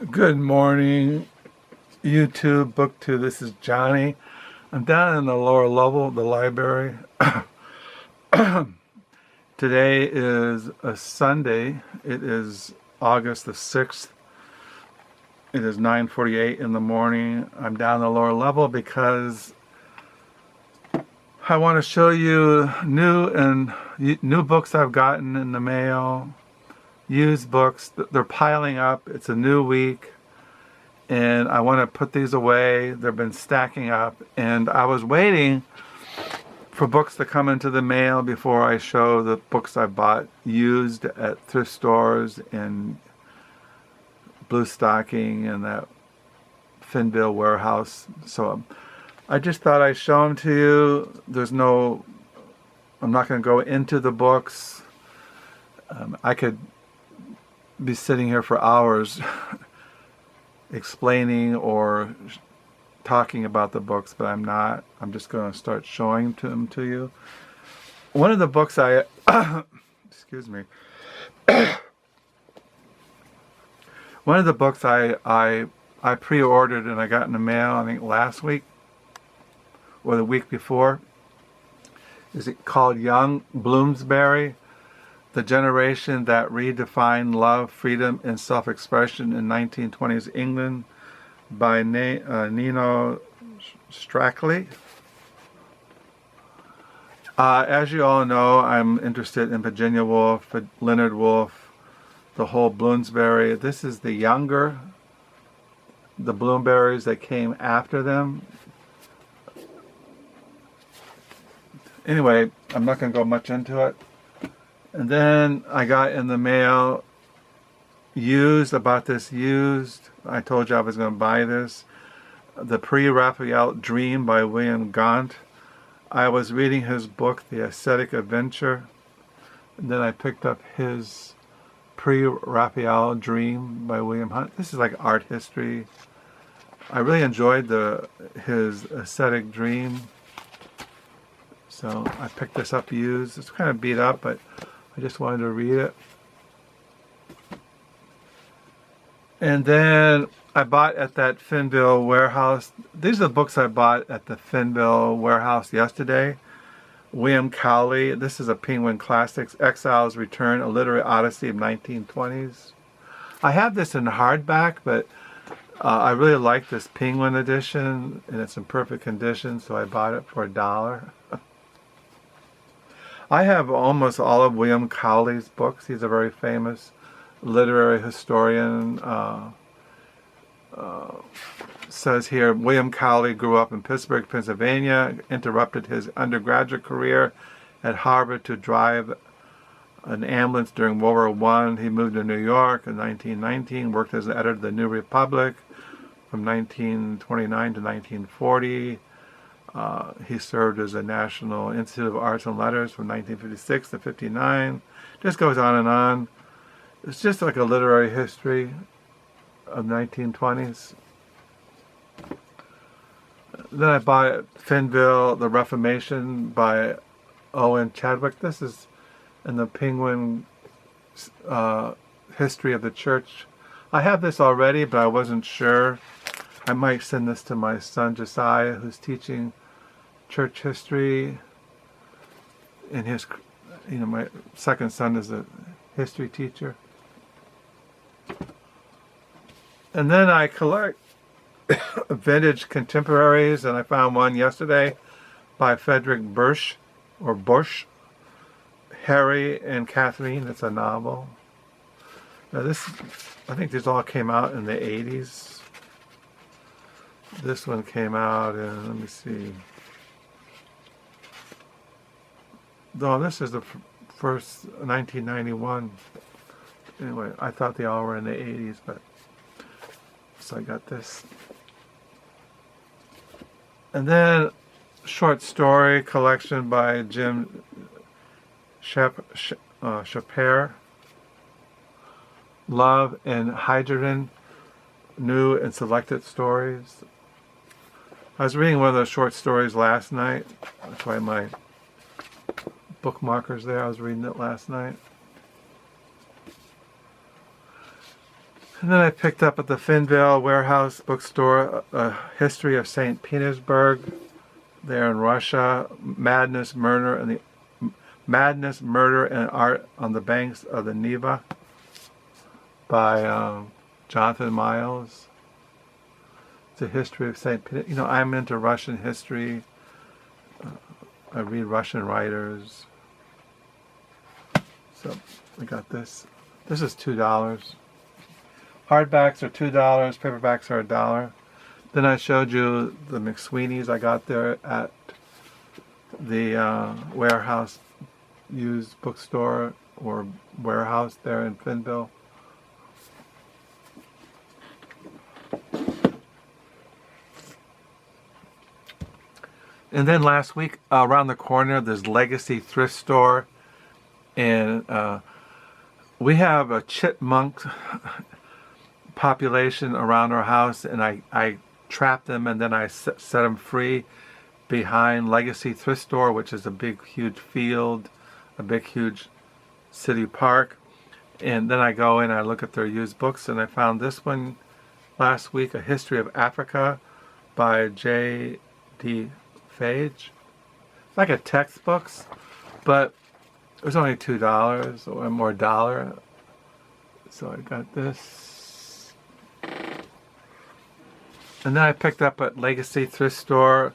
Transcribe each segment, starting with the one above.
Good morning, YouTube, BookTube. This is Johnny. I'm down in the lower level of the library. Today is a Sunday. It is August the 6th. It is 9:48 in the morning. I'm down the lower level because I want to show you new books I've gotten in the mail. Used books. They're piling up. It's a new week. And I want to put these away. They've been stacking up, and I was waiting for books to come into the mail before I show the books I bought used at thrift stores and Blue Stocking and that Finville warehouse. So I just thought I'd show them to you. I'm not going to go into the books. I could be sitting here for hours explaining or talking about the books, but I'm not. I'm just going to start showing them to you. One of the books I excuse me. One of the books I pre-ordered and I got in the mail, I think last week or the week before, is it called Young Bloomsbury, The Generation That Redefined Love, Freedom, and Self-Expression in 1920s England, by Nino Strackley. As you all know, I'm interested in Virginia Woolf, Leonard Woolf, the whole Bloomsbury. This is the Bloomsburys that came after them. Anyway, I'm not going to go much into it. And then I got in the mail about this used. I told you I was going to buy this. The Pre-Raphael Dream by William Gaunt. I was reading his book, The Ascetic Adventure. And then I picked up his Pre-Raphael Dream by William Hunt. This is like art history. I really enjoyed his Ascetic Dream. So I picked this up used. It's kind of beat up, but I just wanted to read it. And then I bought at that Finville warehouse. These are the books I bought at the Finville warehouse yesterday. William Cowley. This is a Penguin Classics. Exile's Return, a Literary Odyssey of 1920s. I have this in hardback, but I really like this Penguin edition, and it's in perfect condition, so I bought it for $1. I have almost all of William Cowley's books. He's a very famous literary historian. Says here, William Cowley grew up in Pittsburgh, Pennsylvania, interrupted his undergraduate career at Harvard to drive an ambulance during World War I. He moved to New York in 1919, worked as an editor of the New Republic from 1929 to 1940. He served as a National Institute of Arts and Letters from 1956 to 59. Just goes on and on. It's just like a literary history of 1920s. Then I bought Finville, The Reformation by Owen Chadwick. This is in the Penguin History of the Church. I have this already, but I wasn't sure. I might send this to my son Josiah, who's teaching church history. And my second son is a history teacher. And then I collect vintage contemporaries, and I found one yesterday by Frederick Busch, Harry and Catherine. It's a novel. Now I think these all came out in the 80s. This one came out in, let me see. No, this is the first 1991. Anyway, I thought they all were in the 80s, but so I got this. And then short story collection by Jim Shepard, Love and Hydrogen, New and Selected Stories. I was reading one of those short stories last night. That's why my bookmarker's there. I was reading it last night. And then I picked up at the Finvale Warehouse bookstore a history of St. Petersburg, there in Russia, Madness, Murder, and Art on the Banks of the Neva by Jonathan Miles. It's a history of St. Peter. You know, I'm into Russian history. I read Russian writers. So I got this. This is $2. Hardbacks are $2. Paperbacks are $1. Then I showed you the McSweeney's I got there at the warehouse used bookstore or warehouse there in Finville. And then last week, around the corner, there's Legacy Thrift Store. And we have a chipmunk population around our house, and I trap them and then I set them free behind Legacy Thrift Store, which is a big, huge field, a big, huge city park. And then I go in and I look at their used books, and I found this one last week, A History of Africa by J.D. Fage. It's like a textbooks, but it was only $2 or more $1. So I got this. And then I picked up at Legacy Thrift Store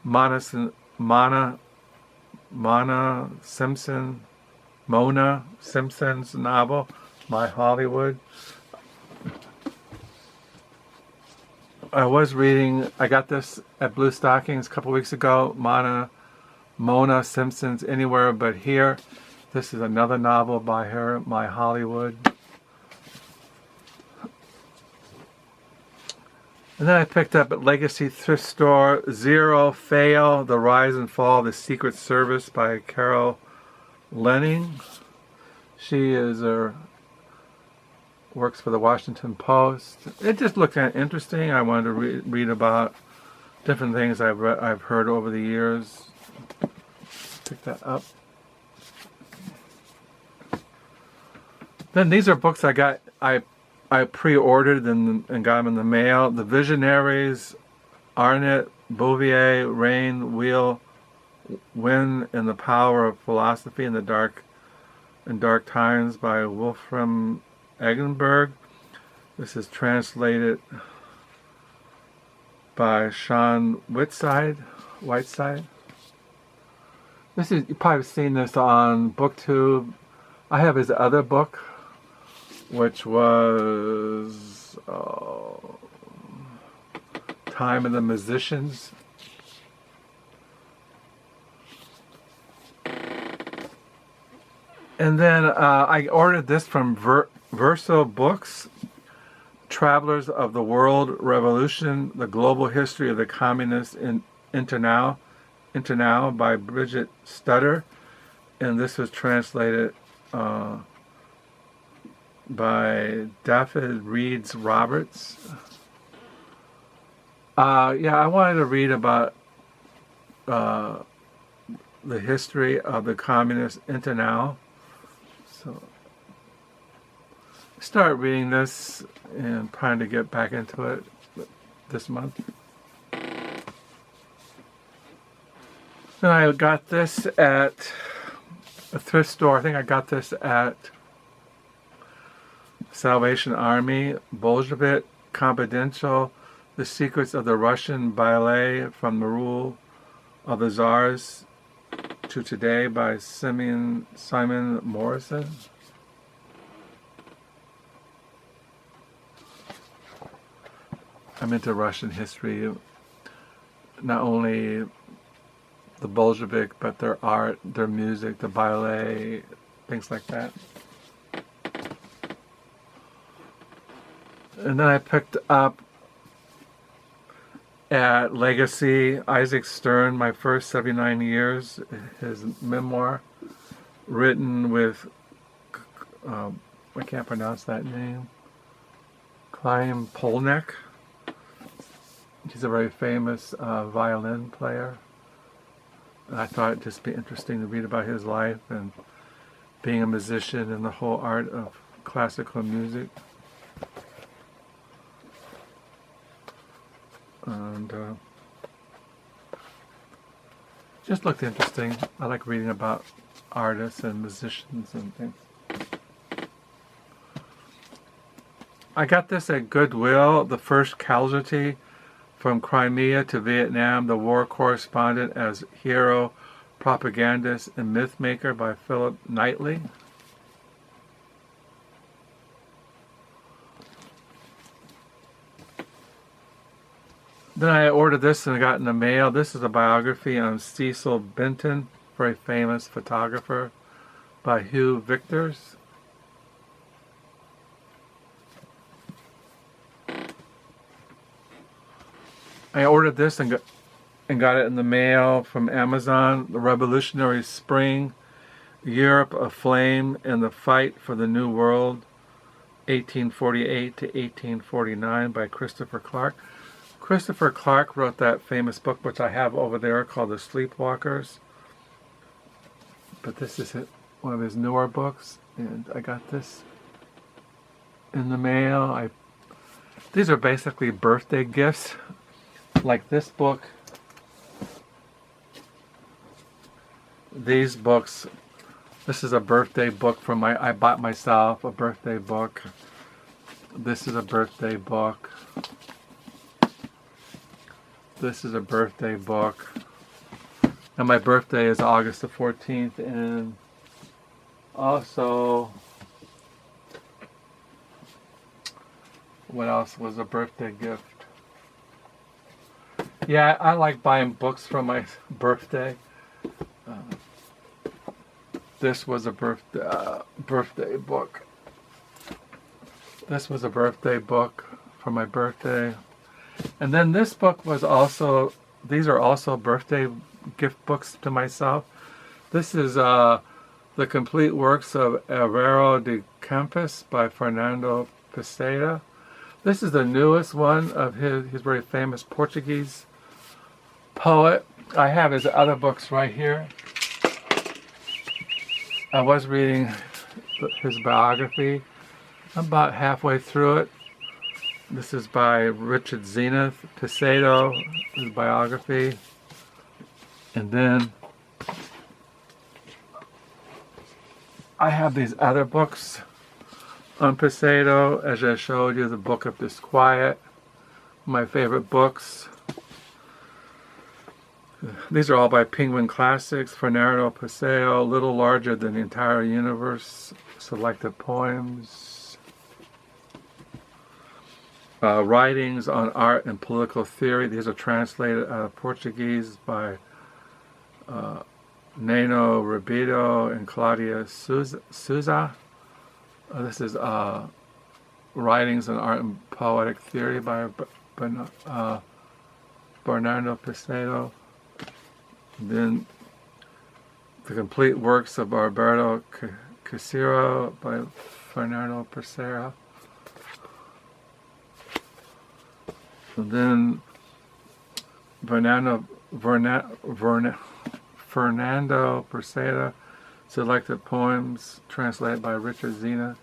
Mona Simpson's novel, My Hollywood. I was reading, I got this at Blue Stockings a couple weeks ago, Mona Simpson's Anywhere But Here. This is another novel by her, My Hollywood. And then I picked up at Legacy Thrift Store Zero Fail, The Rise and Fall of the Secret Service by Carol Lenning. She works for the Washington Post. It just looked kind of interesting. I wanted to read about different things I've heard over the years. Pick that up. Then these are books I got. I pre-ordered and got them in the mail. The Visionaries, Arnett, Bouvier, Rain, Wheel, Wind, and the Power of Philosophy in Dark Times by Wolfram Eggenberg. This is translated by Sean Whiteside. This is, you've probably seen this on BookTube. I have his other book, which was Time of the Musicians. And then I ordered this from Verso Books, Travelers of the World Revolution, The Global History of the Communist Internal by Brigitte Stutter. And this was translated by Dafydd Reeds Roberts. Yeah, I wanted to read about the history of the Communist Internal. So I started reading this and trying to get back into it this month. Then I got this at a thrift store. I think I got this at Salvation Army, Bolshevik Confidential, The Secrets of the Russian Ballet from the Rule of the Tsars to Today by Simon Morrison. I'm into Russian history, not only the Bolshevik, but their art, their music, the ballet, things like that. And then I picked up at Legacy Isaac Stern, My First 79 Years, his memoir, written with, I can't pronounce that name, Klein Polnek. He's a very famous violin player. And I thought it'd just be interesting to read about his life and being a musician and the whole art of classical music. and just looked interesting. I like reading about artists and musicians and things. I got this at Goodwill, The First Casualty, From Crimea to Vietnam, the War Correspondent as Hero, Propagandist, and Mythmaker by Philip Knightley. Then I ordered this and I got in the mail. This is a biography on Cecil Benton, very famous photographer, by Hugh Victors. I ordered this and got it in the mail from Amazon. The Revolutionary Spring, Europe Aflame and the Fight for the New World, 1848 to 1849 by Christopher Clark. Christopher Clark wrote that famous book, which I have over there, called The Sleepwalkers. But this is one of his newer books, and I got this in the mail. These are basically birthday gifts. Like this book, these books, this is a birthday book from I bought myself a birthday book. This is a birthday book. This is a birthday book. And my birthday is August the 14th, and also, what else was a birthday gift? Yeah, I like buying books for my birthday. This was a birthday book. This was a birthday book for my birthday. And then this book was also, these are also birthday gift books to myself. This is The Complete Works of Herrero de Campos by Fernando Pessoa. This is the newest one of his. He's a very famous Portuguese poet. I have his other books right here. I was reading his biography. I'm about halfway through it. This is by Richard Zenith Pessoa, his biography. And then I have these other books on Pessoa, as I showed you, the Book of Disquiet, my favorite books. These are all by Penguin Classics. Fernando Pessoa, Little Larger Than the Entire Universe, Selected Poems. Writings on Art and Political Theory. These are translated out of Portuguese by Neno Ribeiro and Claudia Souza. This is Writings on Art and Poetic Theory by Bernardo Pessoa. Then The Complete Works of Alberto Casero by Fernando Pessoa. And then Fernando Pessoa, Selected Poems, translated by Richard Zenith.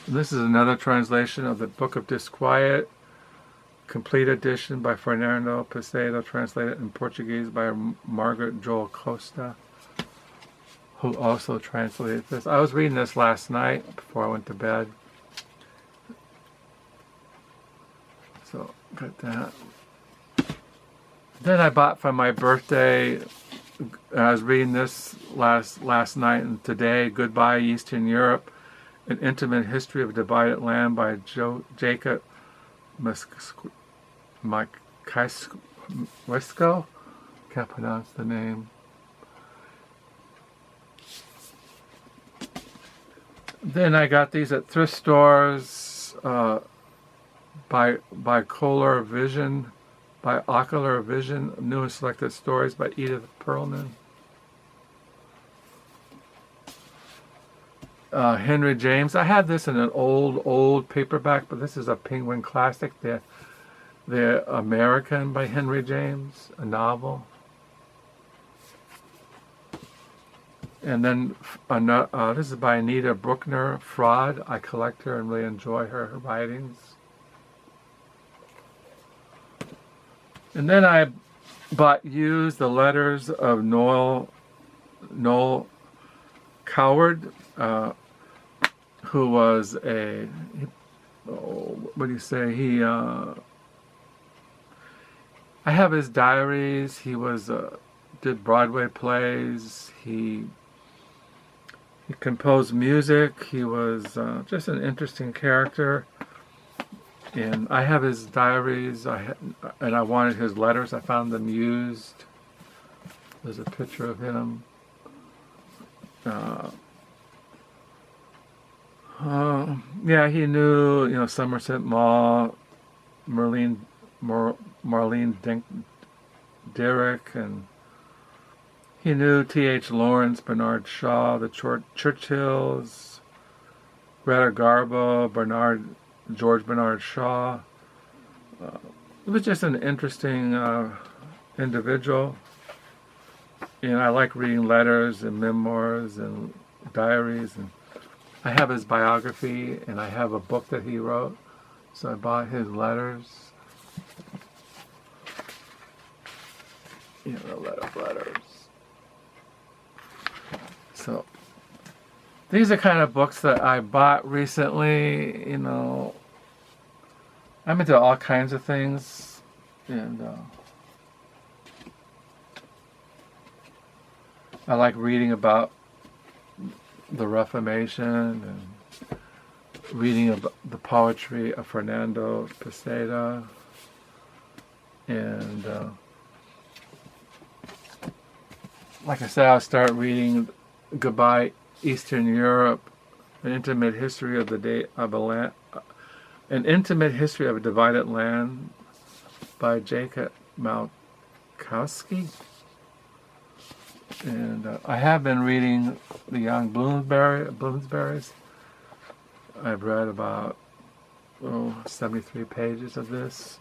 This is another translation of the Book of Disquiet, complete edition by Fernando Pessoa, translated in Portuguese by Margaret Joel Costa, who also translated this. I was reading this last night before I went to bed. So, got that. Then I bought for my birthday, I was reading this last night and today, Goodbye Eastern Europe, An Intimate History of Divided Land by Jacob Mikanowski. Can't pronounce the name. Then I got these at thrift stores by Ocular Vision, New and Selected Stories by Edith Perlman. Henry James. I had this in an old paperback, but this is a Penguin Classic. The American by Henry James, a novel. And then this is by Anita Bruckner, Fraud. I collect her and really enjoy her writings. And then I used the letters of Noel Coward, who was what do you say? I have his diaries. He was did Broadway plays. He composed music. He was just an interesting character. And I have his diaries. And I wanted his letters. I found them used. There's a picture of him. Yeah, he knew, Somerset Maugham, Marlene Derrick, and he knew T.H. Lawrence, Bernard Shaw, the Churchills, Greta Garbo, George Bernard Shaw. It was just an interesting individual. And I like reading letters and memoirs and diaries. And I have his biography, and I have a book that he wrote. So I bought his letters. A lot of letters. So these are kind of books that I bought recently. I'm into all kinds of things, and I like reading about the Reformation and reading about the poetry of Fernando Pessoa, and like I said, I'll start reading Goodbye Eastern Europe, an intimate history of an intimate history of a divided land by Jacob Mikanowski. And I have been reading the young Bloomsburys. I've read about 73 pages of this.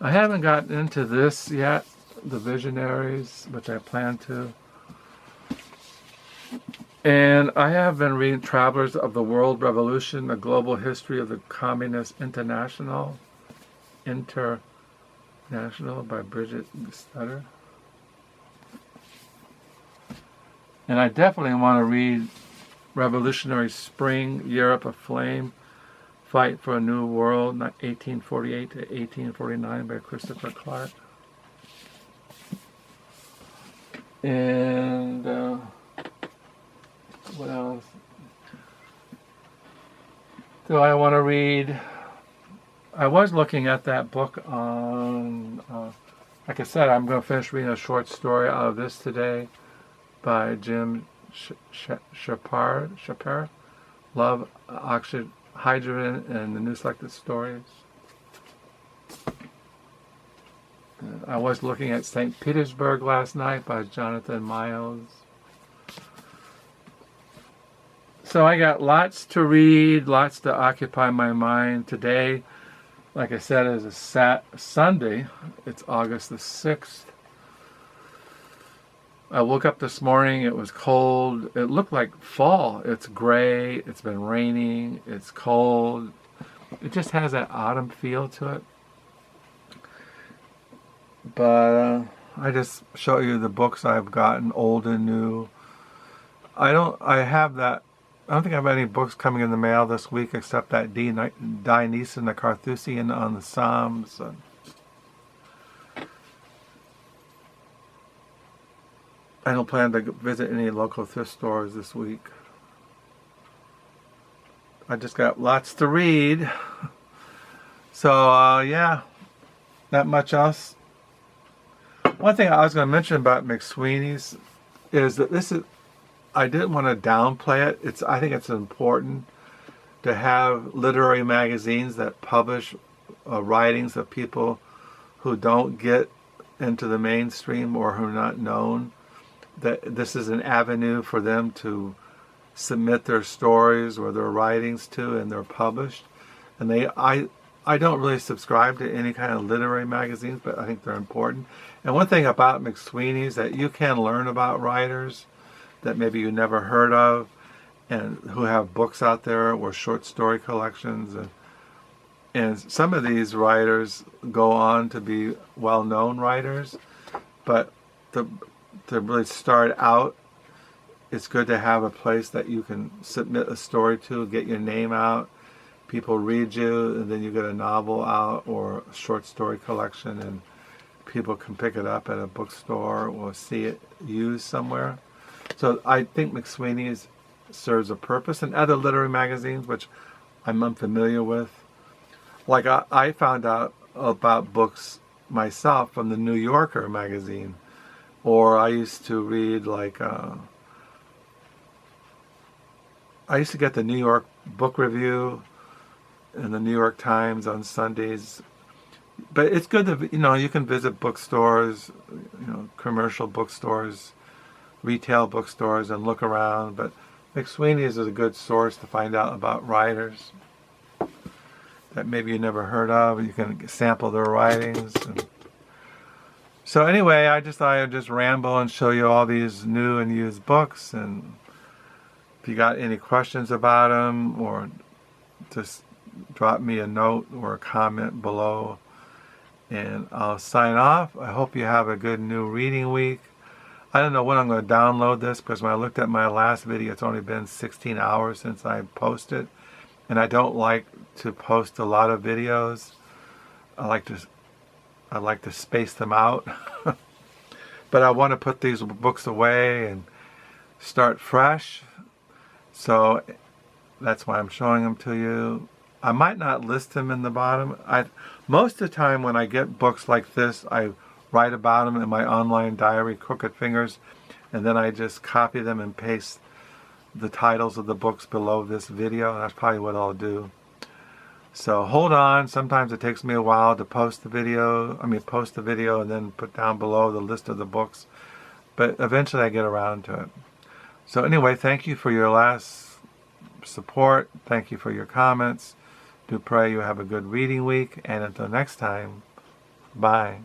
I haven't gotten into this yet, the Visionaries, which I plan to. And I have been reading Travelers of the World Revolution, A Global History of the Communist International by Brigitte. And I definitely want to read Revolutionary Spring, Europe Aflame, Fight for a New World, 1848 to 1849 by Christopher Clark. And what else do I want to read? I was looking at that book on, like I said, I'm going to finish reading a short story out of this today by Jim Shepard, Love, Oxygen, Hydrogen, and the New Selected Stories. I was looking at St. Petersburg last night by Jonathan Miles. So I got lots to read, lots to occupy my mind. Today, like I said, is a Sunday. It's August the 6th. I woke up this morning, it was cold. It looked like fall. It's gray, it's been raining, it's cold. It just has that autumn feel to it. But I just show you the books I've gotten, old and new. I don't think I have any books coming in the mail this week except that Dionysian the Carthusian on the Psalms. I don't plan to visit any local thrift stores this week. I just got lots to read. So, yeah, not much else. One thing I was going to mention about McSweeney's is that I didn't want to downplay it. I think it's important to have literary magazines that publish writings of people who don't get into the mainstream or who are not known. That this is an avenue for them to submit their stories or their writings to, and they're published. And I don't really subscribe to any kind of literary magazines, but I think they're important. And one thing about McSweeney's that you can learn about writers that maybe you never heard of, and who have books out there or short story collections. And some of these writers go on to be well-known writers, but to really start out, it's good to have a place that you can submit a story to, get your name out, people read you, and then you get a novel out or a short story collection, and people can pick it up at a bookstore or see it used somewhere. So I think McSweeney's serves a purpose, and other literary magazines, which I'm unfamiliar with. Like I found out about books myself from the New Yorker magazine, or I used to read I used to get the New York Book Review and the New York Times on Sundays. But it's good to, you can visit bookstores, commercial bookstores, retail bookstores, and look around. But McSweeney's is a good source to find out about writers that maybe you never heard of. You can sample their writings. So anyway, I just thought I'd just ramble and show you all these new and used books. And if you got any questions about them, or just drop me a note or a comment below. And I'll sign off. I hope you have a good new reading week. I don't know when I'm going to download this, because when I looked at my last video, it's only been 16 hours since I posted. And I don't like to post a lot of videos. I like to space them out. But I want to put these books away and start fresh. So that's why I'm showing them to you. I might not list them in the bottom. Most of the time when I get books like this, I write about them in my online diary, Crooked Fingers, and then I just copy them and paste the titles of the books below this video, and that's probably what I'll do. So hold on. Sometimes it takes me a while to post the video and then put down below the list of the books, but eventually I get around to it. So anyway, thank you for your last support. Thank you for your comments. Do pray you have a good reading week, and until next time, bye.